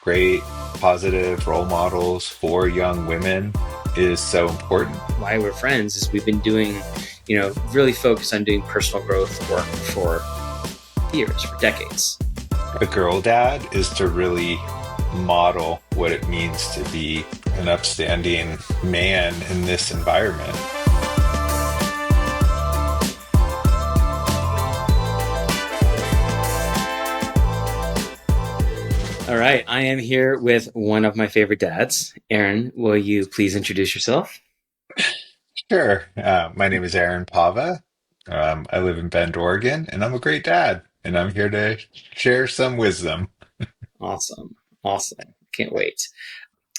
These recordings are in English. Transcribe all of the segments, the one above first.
great, positive role models for young women is so important. Why we're friends is we've been doing, really focused on doing personal growth work for years, for decades. A girl dad is to really model what it means to be an upstanding man in this environment. All right. I am here with one of my favorite dads. Aaron, will you please introduce yourself? Sure. My name is Aaron Pava. I live in Bend, Oregon, and I'm a great dad, and I'm here to share some wisdom. Awesome. Awesome. Can't wait.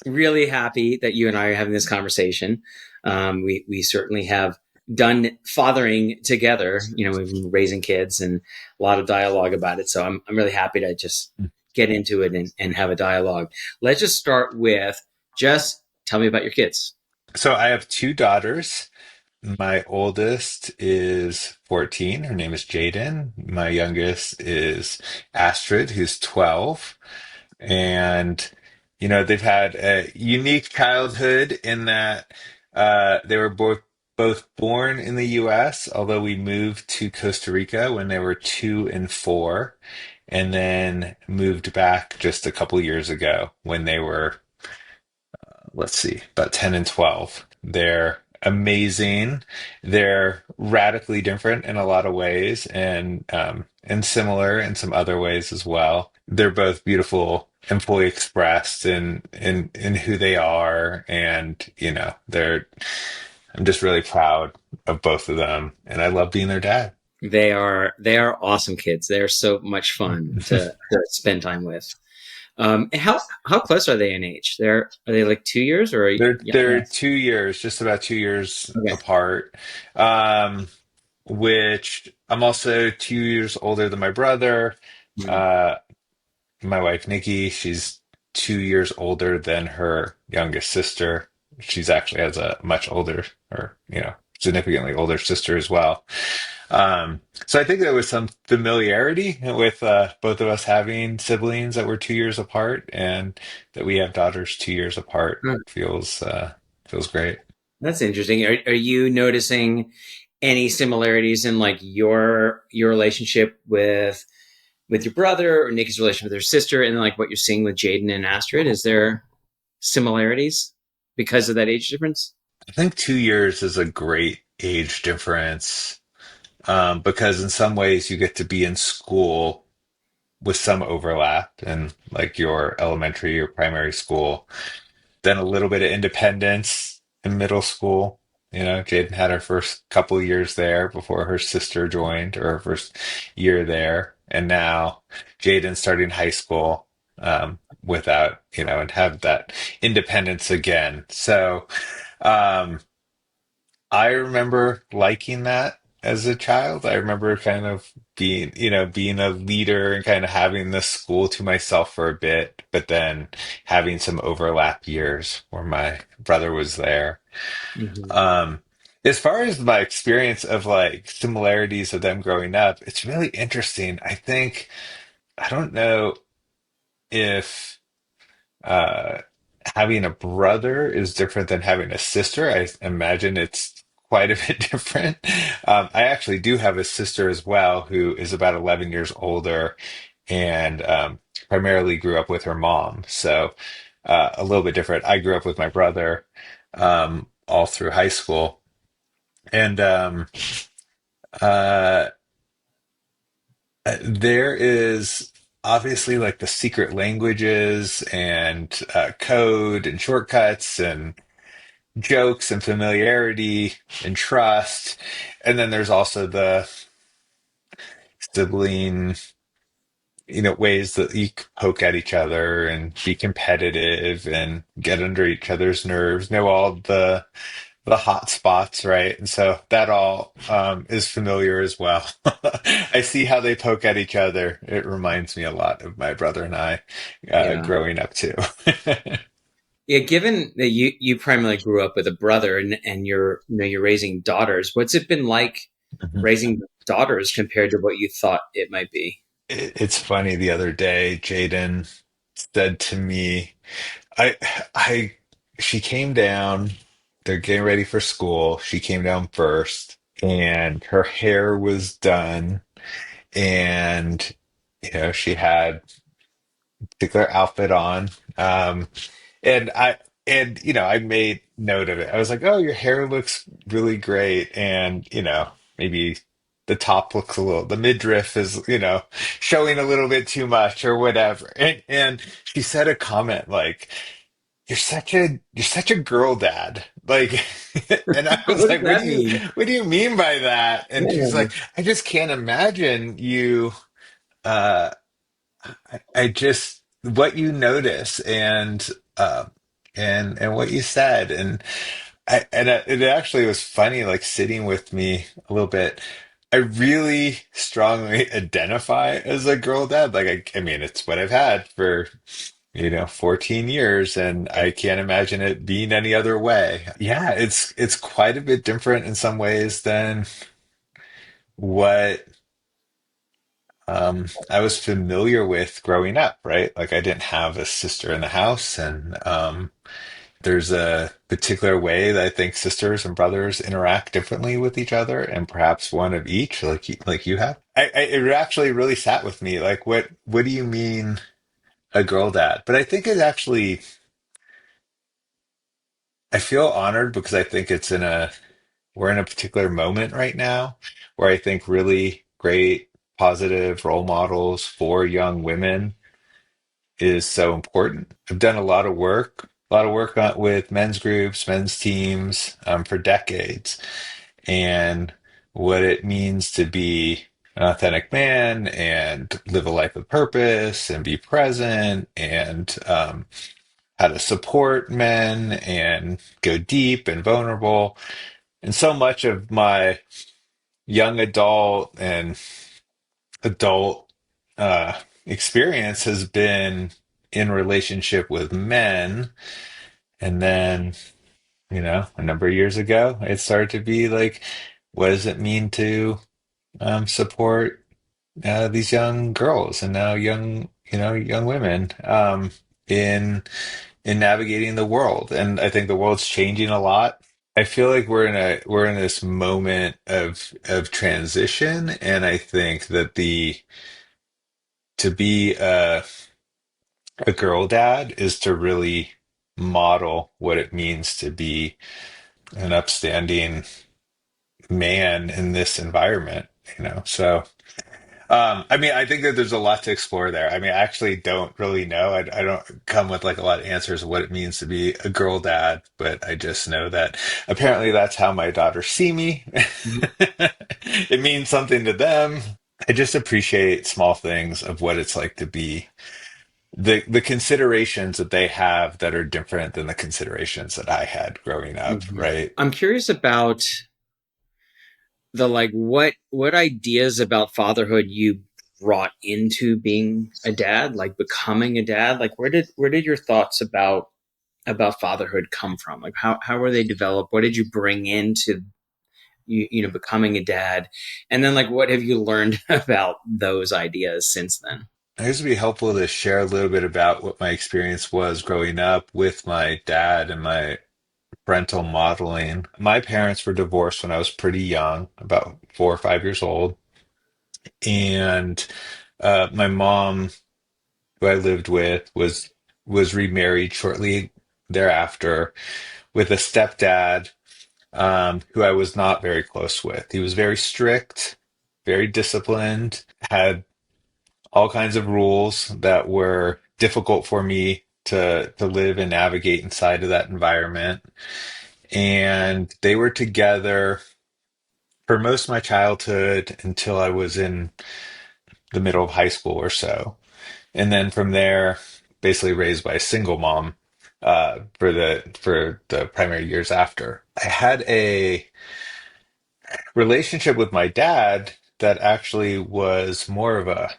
Really happy that you and I are having this conversation. We certainly have done fathering together. We've been raising kids and a lot of dialogue about it. So I'm really happy to just get into it and have a dialogue. Let's just start with just tell me about your kids. So I have two daughters. My oldest is 14. Her name is Jayden. My youngest is Astrid, who's 12. And, they've had a unique childhood in that they were both born in the US, although we moved to Costa Rica when they were 2 and 4, and then moved back just a couple years ago when they were, let's see, about 10 and 12. They're amazing. They're radically different in a lot of ways and similar in some other ways as well. They're both beautiful and fully expressed in who they are. And, I'm just really proud of both of them. And I love being their dad. They are awesome kids. They're so much fun to spend time with. And how close are they in age? Are they like 2 years or They're younger? 2 years, just about 2 years Okay. apart. Um, which I'm also 2 years older than my brother. Mm. Uh, my wife Nikki, she's 2 years older than her youngest sister. She's actually has a much older, or significantly older sister as well. So I think there was some familiarity with both of us having siblings that were 2 years apart, and that we have daughters 2 years apart feels great. That's interesting. Are you noticing any similarities in like your relationship with your brother or Nikki's relationship with her sister, and then like what you're seeing with Jayden and Astrid? Is there similarities because of that age difference? I think 2 years is a great age difference, because in some ways you get to be in school with some overlap in like your elementary or primary school, then a little bit of independence in middle school. Jaden had her first couple years there before her sister joined, or her first year there. And now Jaden's starting high school, without, and have that independence again. So, um, I remember liking that as a child. I remember kind of being a leader and kind of having the school to myself for a bit, but then having some overlap years where my brother was there. Hmm. Um, as far as my experience of like similarities of them growing up, it's really interesting. I don't know if uh, having a brother is different than having a sister. I imagine it's quite a bit different. I actually do have a sister as well who is about 11 years older, and primarily grew up with her mom. So a little bit different. I grew up with my brother all through high school. And uh, there is obviously like the secret languages and code and shortcuts and jokes and familiarity and trust. And then there's also the sibling, ways that you poke at each other and be competitive and get under each other's nerves, know all the hot spots, right? And so that all is familiar as well. I see how they poke at each other. It reminds me a lot of my brother and I Yeah. growing up too. Yeah, given that you primarily grew up with a brother and you're raising daughters, what's it been like raising daughters compared to what you thought it might be? It's funny. The other day, Jaden. said to me, I, I, she came down, they're getting ready for school. She came down first and her hair was done and, she had a particular outfit on. And I made note of it. I was like, "Oh, your hair looks really great." And, maybe the top looks the midriff is, showing a little bit too much or whatever. And she said a comment like, you're such a girl dad. Like, and I was What does like, what do that you, mean? what do you mean by that? And she's Yeah. like, I just can't imagine you, uh, I just what you notice and what you said it actually was funny like sitting with me a little bit. I really strongly identify as a girl dad. Like I mean it's what I've had for 14 years and I can't imagine it being any other way. Yeah, it's quite a bit different in some ways than what I was familiar with growing up, right? Like I didn't have a sister in the house, and there's a particular way that I think sisters and brothers interact differently with each other, and perhaps one of each, like you have. It actually really sat with me, like what do you mean a girl dad? But I think it actually I feel honored because I think we're in a particular moment right now where I think really great positive role models for young women is so important. I've done a lot of work with men's groups, men's teams for decades, and what it means to be an authentic man and live a life of purpose and be present and how to support men and go deep and vulnerable. And so much of my young adult experience has been in relationship with men. And then, a number of years ago, it started to be like, what does it mean to support these young girls and now young women in in navigating the world? And I think the world's changing a lot. I feel like we're in this moment of transition, and I think that the to be a girl dad is to really model what it means to be an upstanding man in this environment. So, I mean, I think that there's a lot to explore there. I mean, I actually don't really know. I don't come with like a lot of answers of what it means to be a girl dad, but I just know that apparently that's how my daughters see me. It means something to them. I just appreciate small things of what it's like to be the considerations that they have that are different than the considerations that I had growing up, Mhm. right? I'm curious about the like what ideas about fatherhood you brought into being a dad, like becoming a dad. Like where did your thoughts about fatherhood come from? Like how were they developed? What did you bring into becoming a dad? And then like what have you learned about those ideas since then? I guess it'd be helpful to share a little bit about what my experience was growing up with my dad and my parental modeling. My parents were divorced when I was pretty young, about 4 or 5 years old. And my mom, who I lived with, was remarried shortly thereafter with a stepdad who I was not very close with. He was very strict, very disciplined, had all kinds of rules that were difficult for me to live and navigate inside of that environment. And they were together for most of my childhood until I was in the middle of high school or so. And then from there, basically raised by a single mom for the primary years after. I had a relationship with my dad that actually was more of a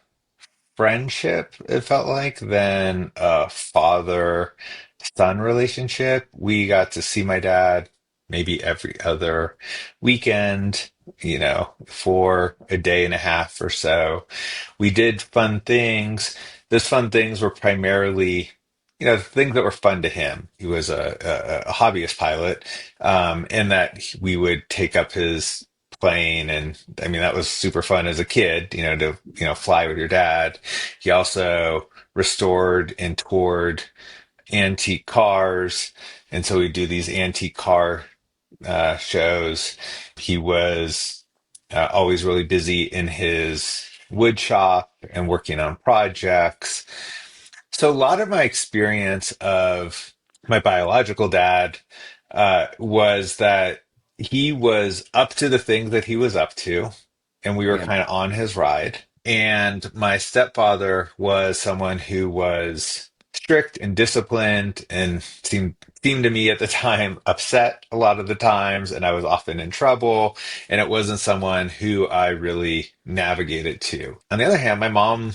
friendship, it felt like, than a father son relationship. We got to see my dad maybe every other weekend, for a day and a half or so. We did fun things those fun things were primarily, the things that were fun to him. He was a hobbyist pilot, and that we would take up his plane, and I mean that was super fun as a kid, to fly with your dad. He also restored and toured antique cars, and so we do these antique car shows. He was always really busy in his wood shop and working on projects. So a lot of my experience of my biological dad was that he was up to the things that he was up to, and we were Yeah. kind of on his ride. And my stepfather was someone who was strict and disciplined and seemed to me at the time upset a lot of the times, and I was often in trouble, and it wasn't someone who I really navigated to. On the other hand, my mom,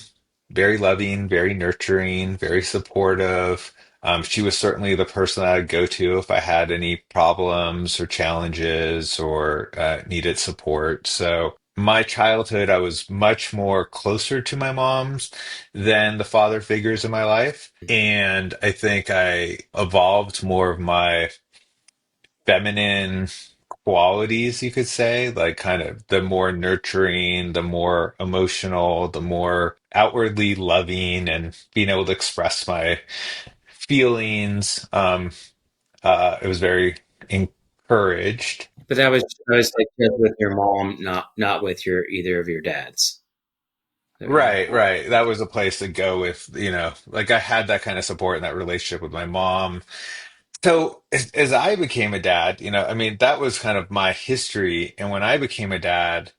very loving, very nurturing, very supportive. She was certainly the person that I'd go to if I had any problems or challenges or needed support. So my childhood, I was much more closer to my mom's than the father figures in my life. And I think I evolved more of my feminine qualities, you could say, like kind of the more nurturing, the more emotional, the more outwardly loving, and being able to express my feelings. It was very encouraged. But that was like just with your mom, not with your either of your dads. That what you mean? Right, right. That was a place to go with, like I had that kind of support in that relationship with my mom. So as I became a dad, I mean, that was kind of my history. And when I became a dad,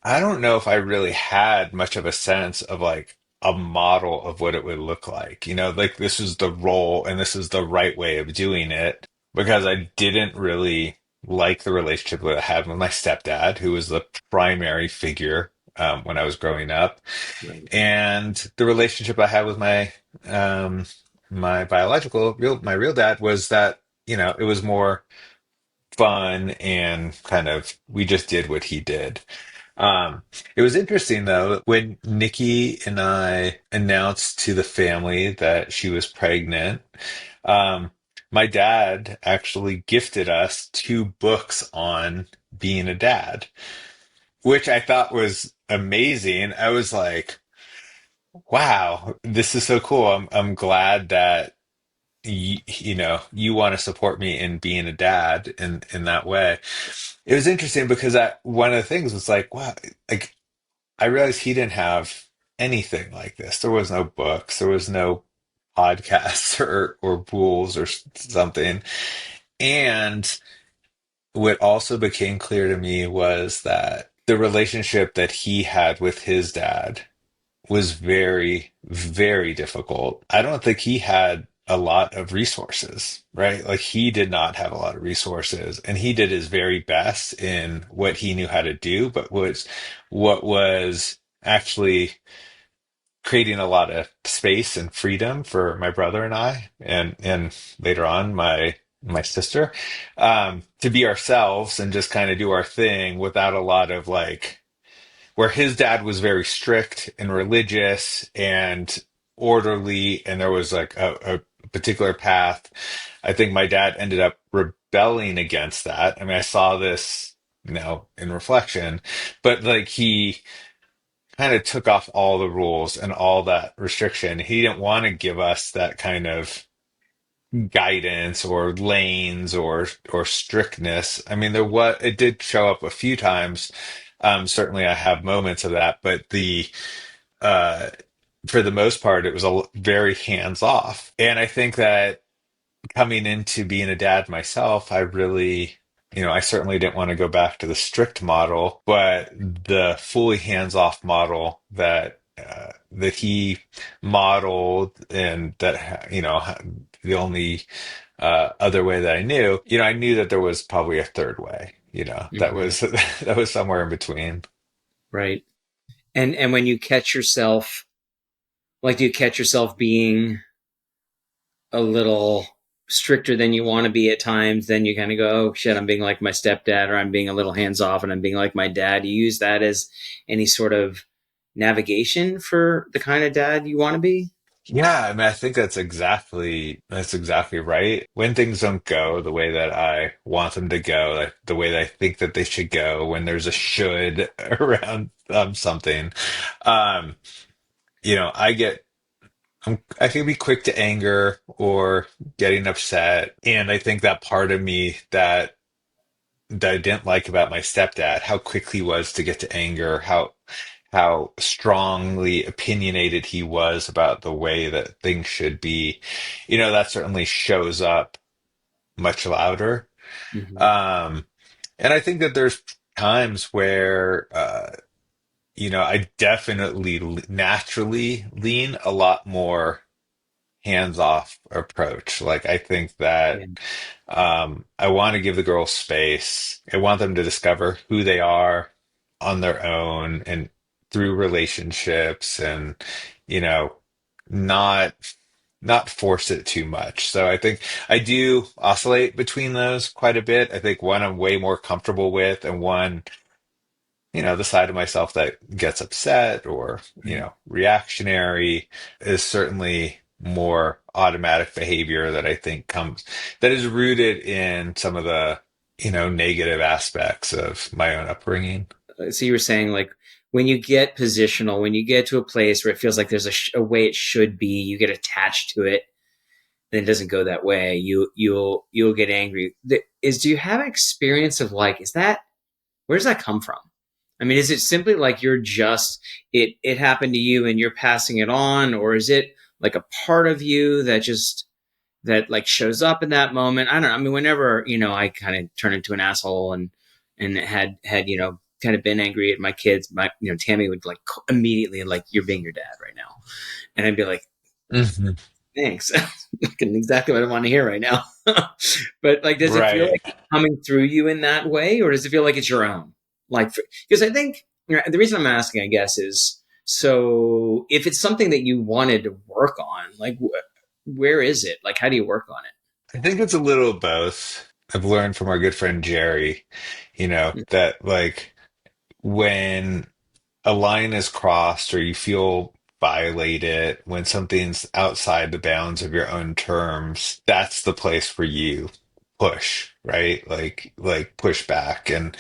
I don't know if I really had much of a sense of like a model of what it would look like. Like this is the role and this is the right way of doing it, because I didn't really like the relationship that I had with my stepdad, who was the primary figure when I was growing up, Right. and the relationship I had with um, my my real dad was that it was more fun and kind of we just did what he did. It was interesting though when Nikki and I announced to the family that she was pregnant. Um, my dad actually gifted us two books on being a dad, which I thought was amazing. I was like, wow, this is so cool. I'm glad that you want to support me in being a dad in that way. It was interesting because one of the things was like, wow, like I realized he didn't have anything like this. There was no books, there was no podcasts or rules or something. And what also became clear to me was that the relationship that he had with his dad was very, very difficult. I don't think he had a lot of resources, right? Like he did not have a lot of resources, and he did his very best in what he knew how to do, but what was actually creating a lot of space and freedom for my brother and I, and later on my sister, to be ourselves and just kind of do our thing without a lot of like where his dad was very strict and religious and orderly, and there was like a particular path. I think my dad ended up rebelling against that. I mean, I saw this, in reflection, but like he kind of took off all the rules and all that restriction. He didn't want to give us that kind of guidance or lanes or strictness. I mean, it did show up a few times. Certainly, I have moments of that, but the uh, for the most part, it was very hands off. And I think that coming into being a dad myself, I really, I certainly didn't want to go back to the strict model, but the fully hands-off model that he modeled, and that, the only other way that I knew, I knew that there was probably a third way, that Hmm. was that was somewhere in between. Right. And when you catch yourself, like, do you catch yourself being a little stricter than you want to be at times? Then you kind of go, oh shit, I'm being like my stepdad, or I'm being a little hands off and I'm being like my dad. You use that as any sort of navigation for the kind of dad you want to be? Yeah, I mean, I think that's exactly right. When things don't go the way that I want them to go, like the way that I think that they should go, when there's a should around something, um, I can be quick to anger or getting upset, and I think that part of me that I didn't like about my stepdad, how quick he was to get to anger, how strongly opinionated he was about the way that things should be. That certainly shows up much louder. Mm-hmm. Um, and I think that there's times where I definitely naturally lean a lot more hands-off approach. Like I think that Yeah. I want to give the girls space. I want them to discover who they are on their own and through relationships and, you know, not not force it too much. So I think I do oscillate between those quite a bit. I think one I'm way more comfortable with and one, the side of myself that gets upset or, Right. reactionary is certainly more automatic behavior that I think that is rooted in some of the, negative aspects of my own upbringing. So you were saying like when you get positional, when you get to a place where it feels like there's a way it should be, you get attached to it, then it doesn't go that way. You'll get angry. Do you have experience of like is that where does that come from? I mean, is it simply like you're just it happened to you and you're passing it on, or is it like a part of you that just that like shows up in that moment? I don't know. I mean, whenever I kind of turn into an asshole and had kind of been angry at my kids, my Tammy would like immediately like you're being your dad right now, and I'd be like Mhm. thanks, exactly what I want to hear right now. But like, does it feel Right. like it's coming through you in that way, or does it feel like it's your own? Like, because I think the reason I'm asking, I guess, is so if it's something that you wanted to work on, like, where is it? Like, how do you work on I think it's a little of both. I've learned from our good friend Jerry, it? that like when a line is crossed or you feel violated, when something's outside the bounds of your own terms, that's the place where you push, right? Like push back. And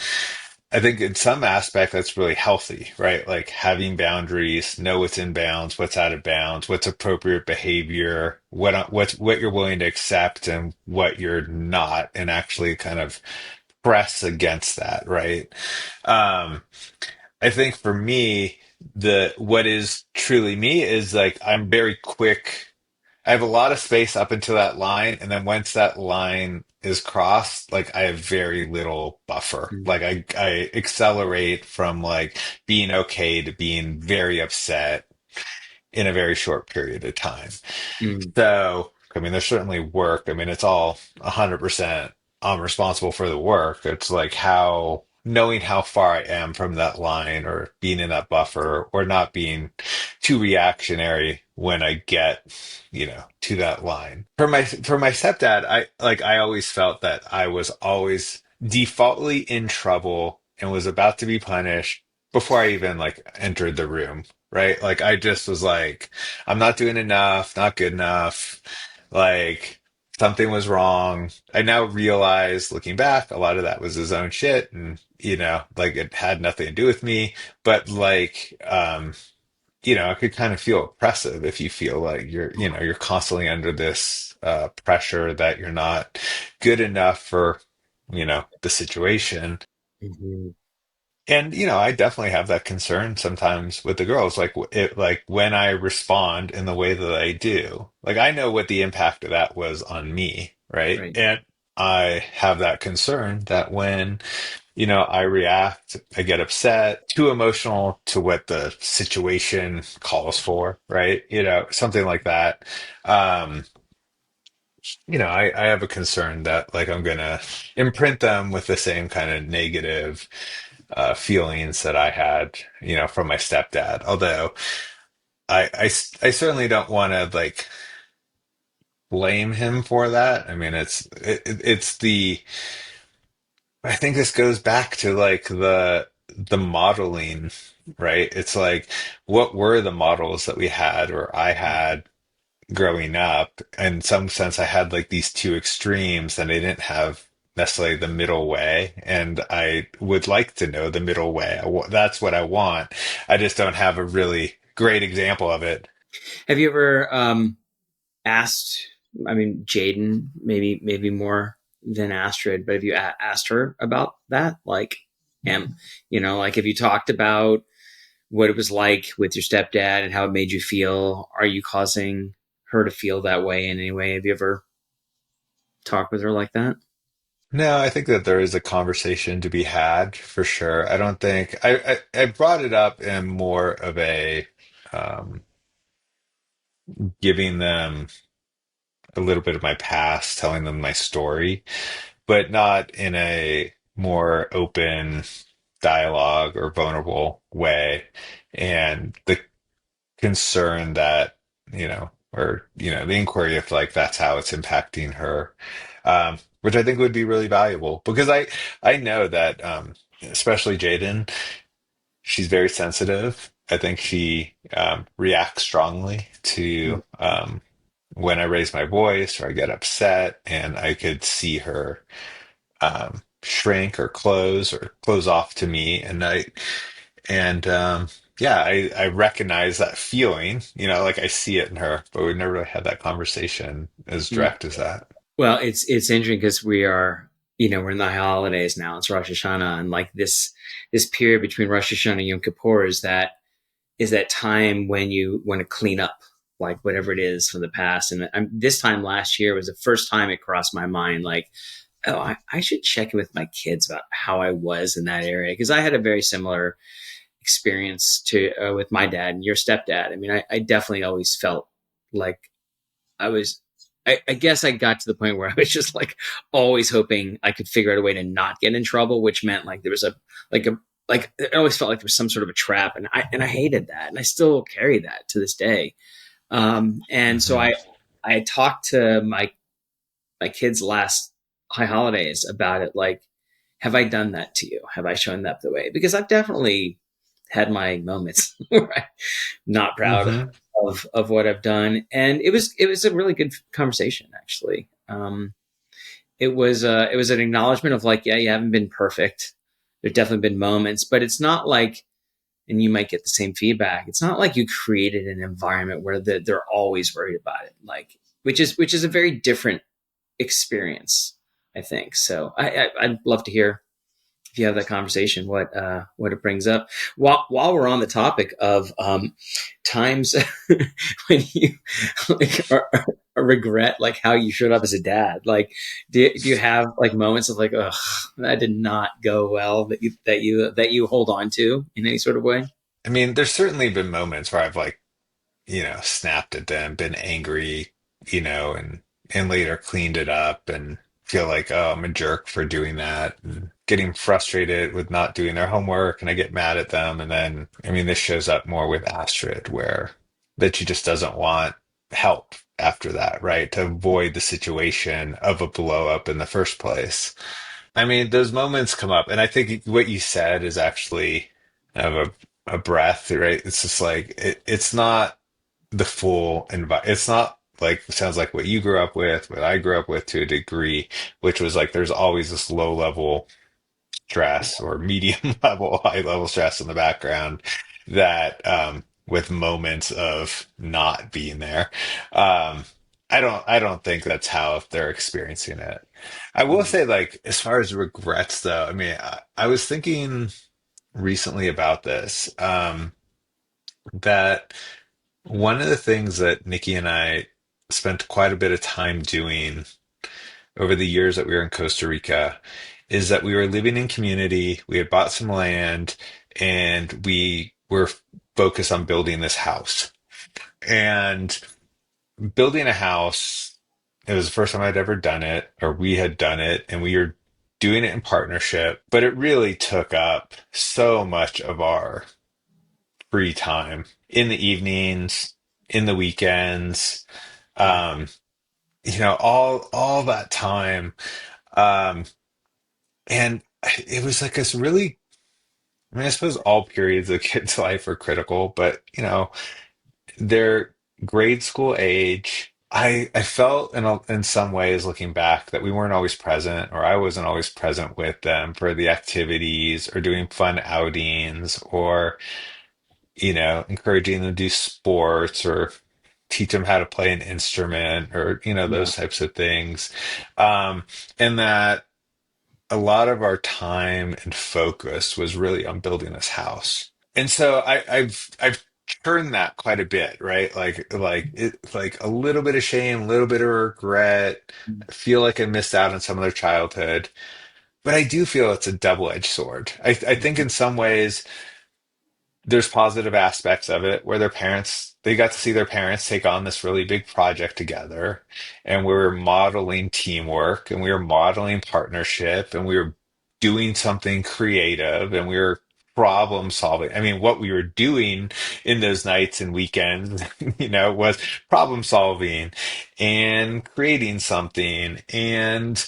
I think in some aspect that's really healthy, right? Like having boundaries, know what's in bounds, what's out of bounds, what's appropriate behavior, what you're willing to accept and what you're not, and actually kind of press against that, right? Um, I think for me, the what is truly me is like I'm very quick. I have a lot of space up until that line, and then once that line is crossed, like I have very little buffer. Mm, Like I accelerate from like being okay to being very upset in a very short period of time. mm, So, I mean, there's certainly work. I mean, it's all 100% I'm responsible for the work. It's like knowing how far I am from that line or being in that buffer or not being too reactionary when I get, to that line. For my stepdad, I always felt that I was always defaultly in trouble and was about to be punished before I even like entered the room, right? Like I just was like, I'm not doing enough, not good enough. Like something was wrong. I now realize looking back, a lot of that was his own shit and like it had nothing to do with me. But like it could kind of feel oppressive if you feel like you're constantly under this pressure that you're not good enough for, the situation. mhm, And I definitely have that concern sometimes with the girls, like like when I respond in the way that I do, like I know what the impact of that was on me, right? right. And I have that concern that when I react, I get upset, too emotional to what the situation calls for, right? Something like that. Um, I have a concern that like I'm gonna imprint them with the same kind of negative feelings that I had, from my stepdad. Although I certainly don't want to like blame him for that. I mean, it's the I think this goes back to like the modeling. right? It's like, what were the models that we had or I had growing up? In some sense, I had like these two extremes, and I didn't have necessarily the middle way. And I would like to know the middle way. That's what I want. I just don't have a really great example of it. Have you ever asked? I mean, Jayden, maybe more than Astrid, but have you asked her about that? Like, am like, have you talked about what it was like with your stepdad and how it made you feel? Are you causing her to feel that way in any way? Have you ever talked with her like that? No, I think that there is a conversation to be had for sure. I don't think I brought it up in more of a um, giving them a little bit of my past, telling them my story, but not in a more open dialogue or vulnerable way. And the concern that, the inquiry if like that's how it's impacting her, which I think would be really valuable because I know that, especially Jayden, she's very sensitive. I think she reacts strongly to when I raise my voice or I get upset, and I could see her shrink or close off to me. And yeah, I recognize that feeling, like I see it in her, but we never really had that conversation as Mm. direct as that. Well, it's interesting because we are, we're in the holidays now. It's Rosh Hashanah, and like this period between Rosh Hashanah and Yom Kippur is that time when you want to clean up like whatever it is from the past. And this time last year was the first time it crossed my mind, like, oh, I should check in with my kids about how I was in that area, because I had a very similar experience to with my dad and your stepdad. I mean, I definitely always felt like I was. I guess I got to the point where I was just like always hoping I could figure out a way to not get in trouble, which meant like there was like a like I always felt like there was some sort of a trap, and I hated that, and I still carry that to this day. And so Hmm. I talked to my kids last high holidays about it. Like, have I done that to you? Have I shown that the way? Because I've definitely had my moments where I'm not proud Hmm. of what I've done, and it was a really good conversation actually. It was an acknowledgement of like, yeah, you haven't been perfect. There's definitely been moments, but it's not like, and you might get the same feedback. It's not like you created an environment where they're always worried about it, like, which is a very different experience, I think. So I'd love to hear if you have that conversation, what it brings up. While we're on the topic of times when you like regret like how you showed up as a dad, like do you have like moments of like, ugh, that did not go well, that you hold on to in any sort of way? I mean, there's certainly been moments where I've like, snapped at them, been angry, and later cleaned it up and feel like, oh, I'm a jerk for doing that and getting frustrated with not doing their homework, and I get mad at them. And then, I mean, this shows up more with Astrid, where that she just doesn't want help after that, right? To avoid the situation of a blow up in the first place. I mean, those moments come up, and I think what you said is actually of a breath, right? It's just like it's not the full environment. It's not like sounds like what you grew up with, what I grew up with to a degree, which was like there's always this low level stress or medium level, high level stress in the background that with moments of not being there. Um, I don't think that's how they're experiencing it. I will Mm. say, like, as far as regrets though, I mean, I was thinking recently about this, that one of the things that Nikki and I spent quite a bit of time doing over the years that we were in Costa Rica is that we were living in community, we had bought some land, and we were focused on building this house. And building a house, it was the first time I'd ever done it, or we had done it, and we were doing it in partnership, but it really took up so much of our free time in the evenings, in the weekends, Yeah. um, all that time. Um, and it was like this really I mean, I suppose all periods of kids' life are critical, but they're grade school age. I felt in some ways looking back that we weren't always present, or I wasn't always present with them for the activities or doing fun outings, or encouraging them to do sports or teach them how to play an instrument, or Yeah. those types of things. um and that a lot of our time and focus was really on building this house. And so I've turned that quite a bit, right? Like a little bit of shame, a little bit of regret. I feel like I missed out on some of their childhood, but I do feel it's a double-edged sword. I think in some ways there's positive aspects of it where they got to see their parents take on this really big project together, and we were modeling teamwork, and we were modeling partnership, and we were doing something creative, and we were problem solving. I mean, what we were doing in those nights and weekends, was problem solving and creating something, and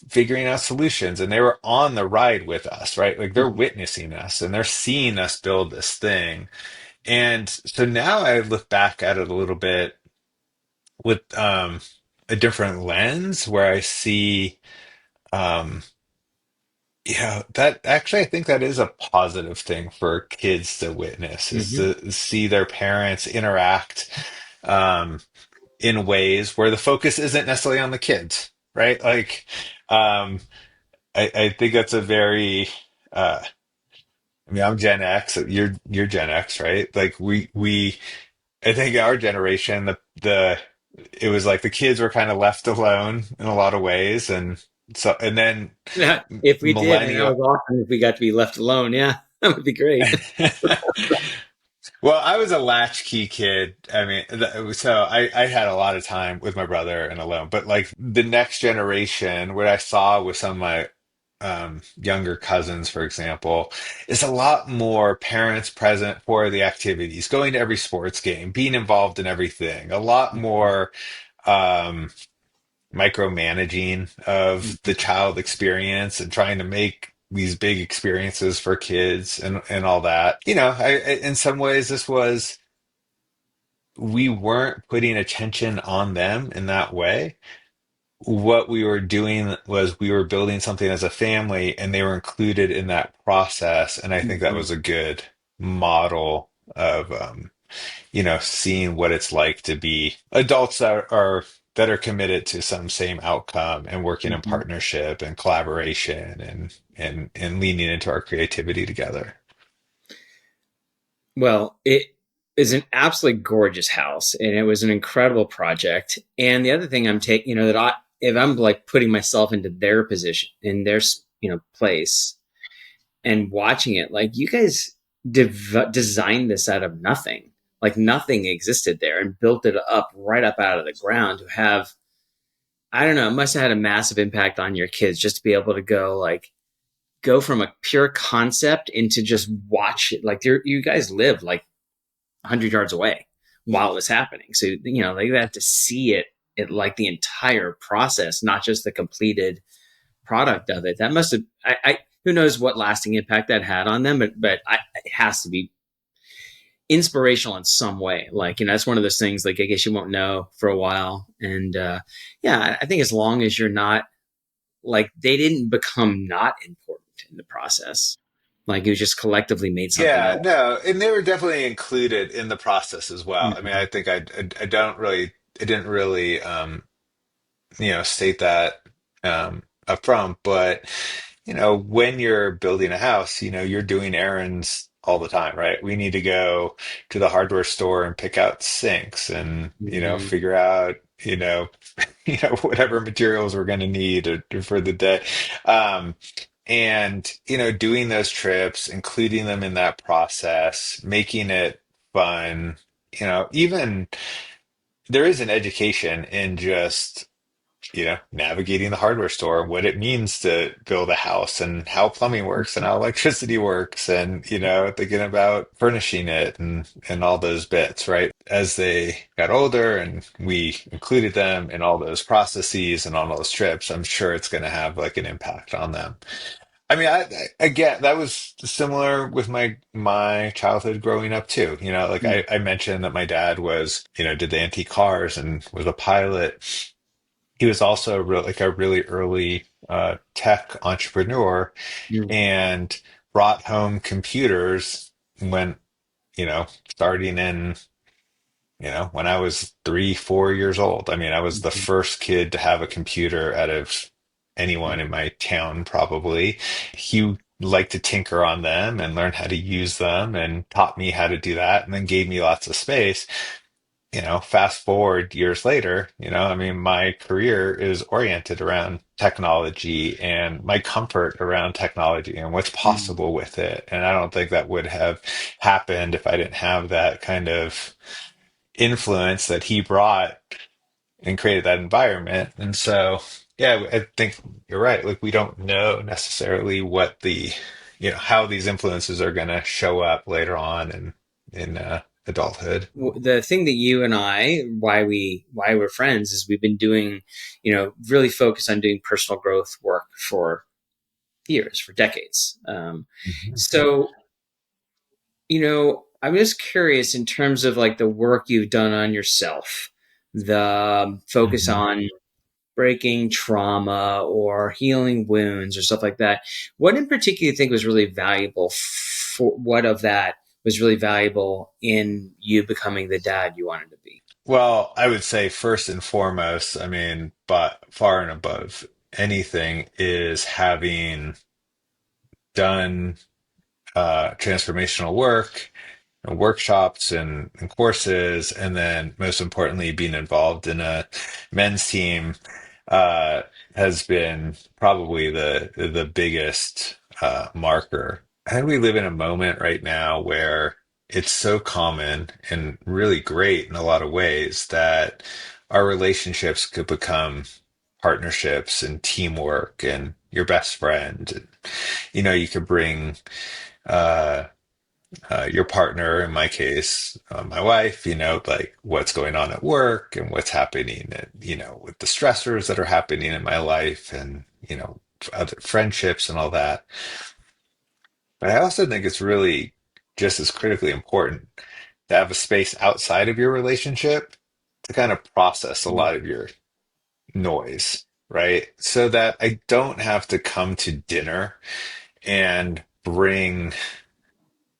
figuring out solutions. And they were on the ride with us, right? Like they're witnessing us and they're seeing us build this thing. And so now I look back at it a little bit with a different lens where I see, um, that actually I think that is a positive thing for kids to witness, is Hmm. to see their parents interact um, in ways where the focus isn't necessarily on the kids, right? Like, um, I think that's a very uh I mean, I'm Gen X, you're Gen X, right? Like we I think our generation, the it was like the kids were kind of left alone in a lot of ways. And then Yeah, if we did, man, that millennial. was awesome. If we got to be left alone, yeah, that would be great. Well, I was a latchkey kid. I mean, so I had a lot of time with my brother and alone. But like the next generation, what I saw with some of my younger cousins, for example, is a lot more parents present for the activities, going to every sports game, being involved in everything. A lot more um, micromanaging of the child experience and trying to make these big experiences for kids and all that. In some ways, we weren't putting attention on them in that way. What we were doing was we were building something as a family, and they were included in that process. And I think that Mhm, was a good model of seeing what it's like to be adults that are committed to some same outcome and working in mhm. partnership and collaboration and leaning into our creativity together. Well, it is an absolutely gorgeous house, and it was an incredible project. And the other thing I'm taking, that if I'm like putting myself into their position, in their place, and watching it, like you guys designed this out of nothing, like nothing existed there, and built it up right up out of the ground to have. I don't know. It must have had a massive impact on your kids just to be able to go from a pure concept into just watch it. Like you guys live like 100 yards away while it was happening. So, they have to see it like the entire process, not just the completed product of it. That must have, who knows what lasting impact that had on them, but it has to be inspirational in some way. Like, that's one of those things, like, I guess you won't know for a while. And, yeah, I think as long as you're not like, they didn't become not important in the process. Like, it was just collectively made something Yeah, else. no, and they were definitely included in the process as well. I mean, Mhm. I think I don't really, I didn't really, state that up front, but when you're building a house, you're doing errands all the time, right? We need to go to the hardware store and pick out sinks and, Mhm. figure out, whatever materials we're going to need for the day. Um, and, doing those trips, including them in that process, making it fun, even there is an education in just navigating the hardware store, what it means to build a house and how plumbing works and how electricity works and, thinking about furnishing it and all those bits, right? As they got older and we included them in all those processes and on all those trips, I'm sure it's going to have like an impact on them. I mean, again, that was similar with my childhood growing up too. Like Mm, I mentioned that my dad was, did the antique cars and was a pilot. He was also like a really early tech entrepreneur mm, and brought home computers when, starting in, when I was 3, 4 years old. I mean, I was the mhm, first kid to have a computer out of anyone in my town, probably. He liked to tinker on them and learn how to use them and taught me how to do that and then gave me lots of space. Fast forward years later, I mean, my career is oriented around technology and my comfort around technology and what's mm, possible with it. And I don't think that would have happened if I didn't have that kind of influence that he brought and created that environment. And so, yeah, I think you're right. Like, we don't know necessarily what how these influences are going to show up later on in adulthood. The thing that you and I, why we're friends, is we've been doing, really focused on doing personal growth work for years, for decades. Mhm. So, I'm just curious in terms of like the work you've done on yourself, the focus Mhm. on breaking trauma or healing wounds or stuff like that. What in particular you think was really valuable for what of that was really valuable in you becoming the dad you wanted to be? Well, I would say first and foremost, I mean, but far and above anything is having done transformational work and workshops and courses, and then most importantly, being involved in a men's team uh, has been probably the biggest marker. I think we live in a moment right now where it's so common and really great in a lot of ways that our relationships could become partnerships and teamwork and your best friend. And, you could bring uh, your partner, in my case, my wife, like what's going on at work and what's happening, and, with the stressors that are happening in my life and, other friendships and all that. But I also think it's really just as critically important to have a space outside of your relationship to kind of process a Mm-hmm. lot of your noise, right? So that I don't have to come to dinner and bring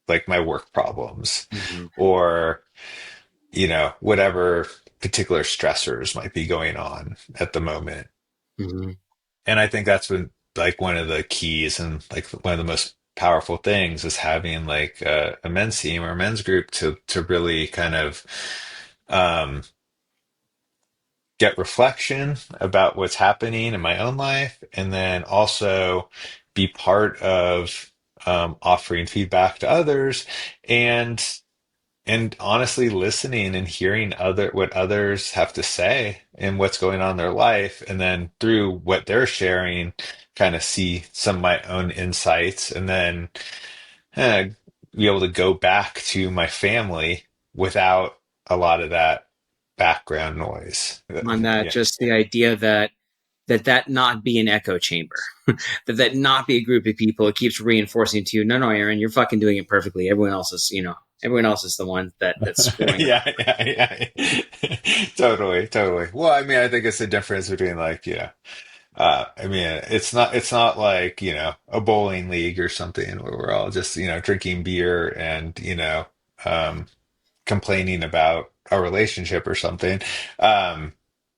like my work problems Mm-hmm. or whatever particular stressors might be going on at the moment. Mm-hmm. And I think that's been like one of the keys and like one of the most powerful things is having like a men's team or a men's group to really kind of um, get reflection about what's happening in my own life, and then also be part of offering feedback to others and honestly listening and hearing what others have to say and what's going on in their life, and then through what they're sharing kind of see some of my own insights, and then eh, be able to go back to my family without a lot of that background noise. On that, Yeah. just the idea that not be an echo chamber, that not be a group of people. It keeps reinforcing to you, no, no, Aaron, you're fucking doing it perfectly. Everyone else is the one that's screwing up. Yeah, yeah, yeah. Totally, totally. Well, I mean, I think it's the difference between like, I mean, it's not like, a bowling league or something where we're all just, drinking beer and, um, complaining about a relationship or something. Um,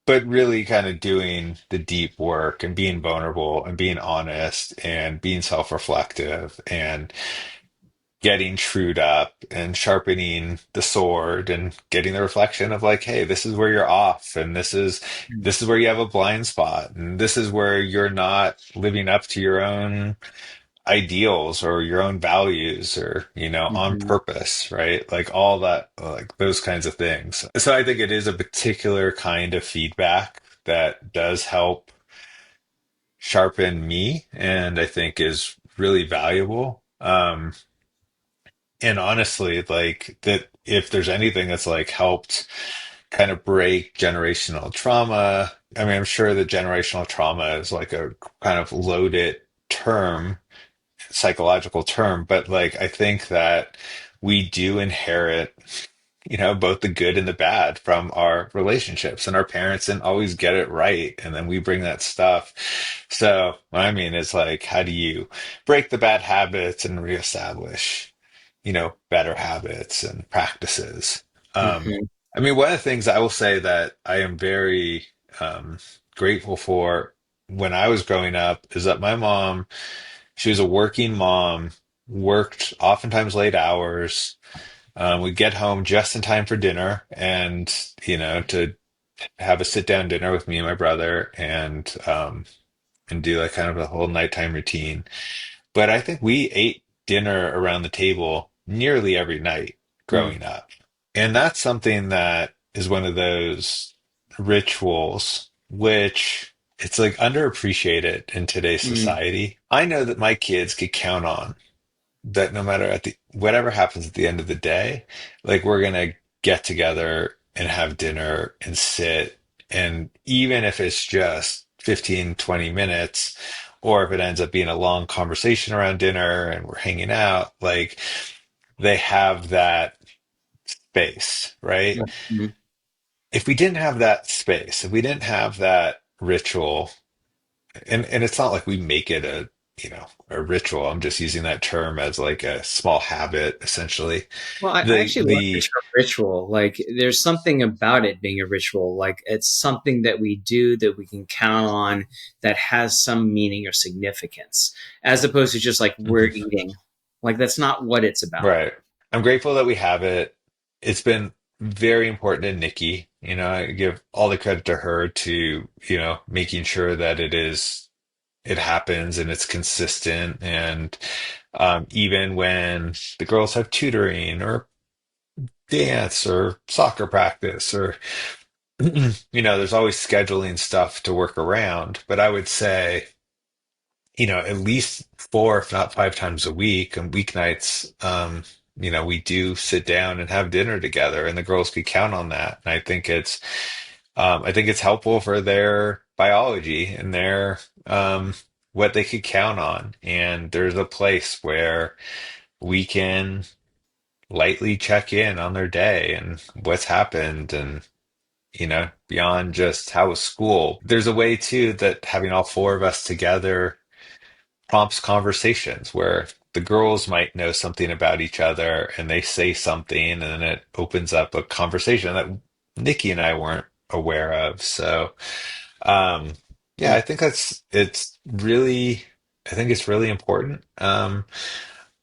but really kind of doing the deep work and being vulnerable and being honest and being self-reflective and getting trued up and sharpening the sword and getting the reflection of like, hey, this is where you're off and this is where you have a blind spot and this is where you're not living up to your own ideals or your own values or on Mm-hmm. purpose, right? Like all that, like those kinds of things. So I think it is a particular kind of feedback that does help sharpen me and I think is really valuable. And honestly, like that, if there's anything that's like helped kind of break generational trauma, I mean, I'm sure that generational trauma is like a kind of loaded term psychological term, but like I think that we do inherit, both the good and the bad from our relationships, and our parents didn't always get it right, and then we bring that stuff. So what I mean is like, how do you break the bad habits and reestablish, better habits and practices? Um, Hmm. I mean, one of the things I will say that I am very um, grateful for when I was growing up is that my mom, she was a working mom, worked oftentimes late hours. We'd get home just in time for dinner and, to have a sit down dinner with me and my brother and do like kind of a whole nighttime routine. But I think we ate dinner around the table nearly every night Mm. growing up. And that's something that is one of those rituals which it's like underappreciated in today's Mm. society. I know that my kids could count on that no matter at the whatever happens at the end of the day, like we're gonna get together and have dinner and sit. And even if it's just 15, 20 minutes, or if it ends up being a long conversation around dinner and we're hanging out, like they have that space, right? Mhm. If we didn't have that space, if we didn't have that ritual, and it's not like we make it a ritual. I'm just using that term as like a small habit, essentially. Well, I The actually love the the term ritual. Like, there's something about it being a ritual. Like, it's something that we do that we can count on that has some meaning or significance, as opposed to just like we're Mhm. eating. Like, that's not what it's about. Right. I'm grateful that we have it. It's been very important to Nikki. I give all the credit to her to, making sure that it happens and it's consistent. And even when the girls have tutoring or dance or soccer practice or there's always scheduling stuff to work around. But I would say, at least four, if not five times a week and weeknights, we do sit down and have dinner together and the girls could count on that. And I think it's helpful for their biology and their, what they could count on. And there's a place where we can lightly check in on their day and what's happened and beyond just how was school. There's a way too that having all four of us together prompts conversations where the girls might know something about each other and they say something and then it opens up a conversation that Nikki and I weren't aware of. So, um, yeah, Mm. I think it's really important.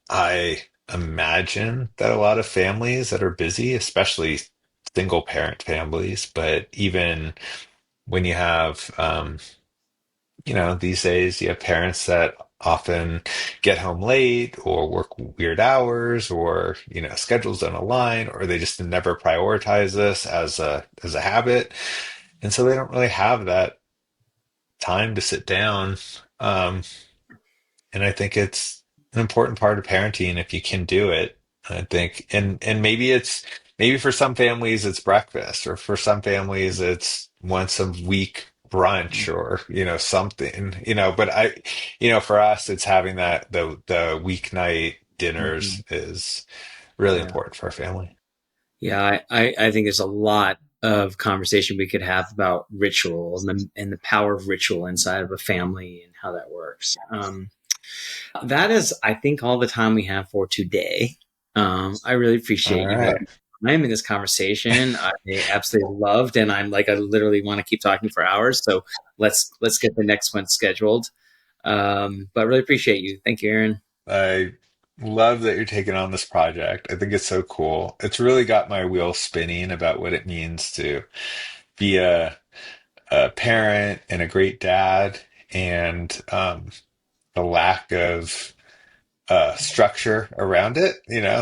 I imagine that a lot of families that are busy, especially single parent families, but even when you have, these days you have parents that often get home late or work weird hours or, schedules don't align or they just never prioritize this as a habit. And so they don't really have that time to sit down. Um, and I think it's an important part of parenting if you can do it. I think, and maybe for some families it's breakfast, or for some families it's once a week brunch, or something. But for us it's having that the weeknight Mhm. dinners is really Yeah. important for our family. Yeah. I think there's a lot of conversation we could have about ritual and the power of ritual inside of a family and how that works. That is, I think, all the time we have for today. I really All appreciate you having right. time in this conversation. I absolutely loved, and I'm like, I literally want to keep talking for hours. So let's get the next one scheduled. But I really appreciate you. Thank you, Aaron. I love that you're taking on this project. I think it's so cool. It's really got my wheels spinning about what it means to be a parent and a great dad, and the lack of structure around it,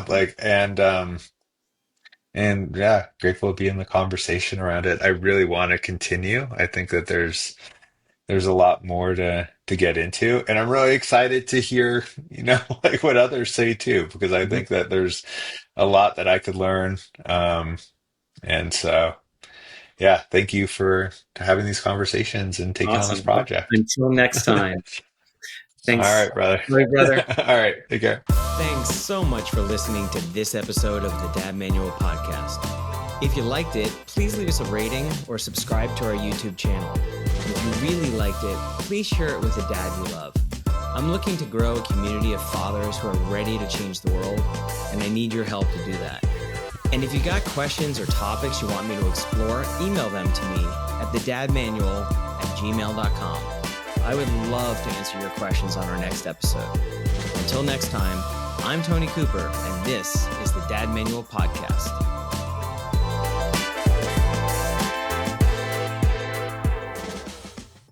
like and yeah, grateful to be in the conversation around it. I really want to continue. I think that there's a lot more to get into, and I'm really excited to hear, like what others say too, because I Mhm. think that there's a lot that I could learn. And so yeah, thank you for having these conversations and taking on this Awesome. Well, project. until next time. All Thanks. right, brother. All right, brother. All right, take care. Thanks so much for listening to this episode of the Dad Manual Podcast. If you liked it, please leave us a rating or subscribe to our YouTube channel. And if you really liked it, please share it with a dad you love. I'm looking to grow a community of fathers who are ready to change the world, and I need your help to do that. And if you got questions or topics you want me to explore, email them to me at thedadmanual@gmail.com. I would love to answer your questions on our next episode. Until next time, I'm Tony Cooper, and this is the Dad Manual Podcast.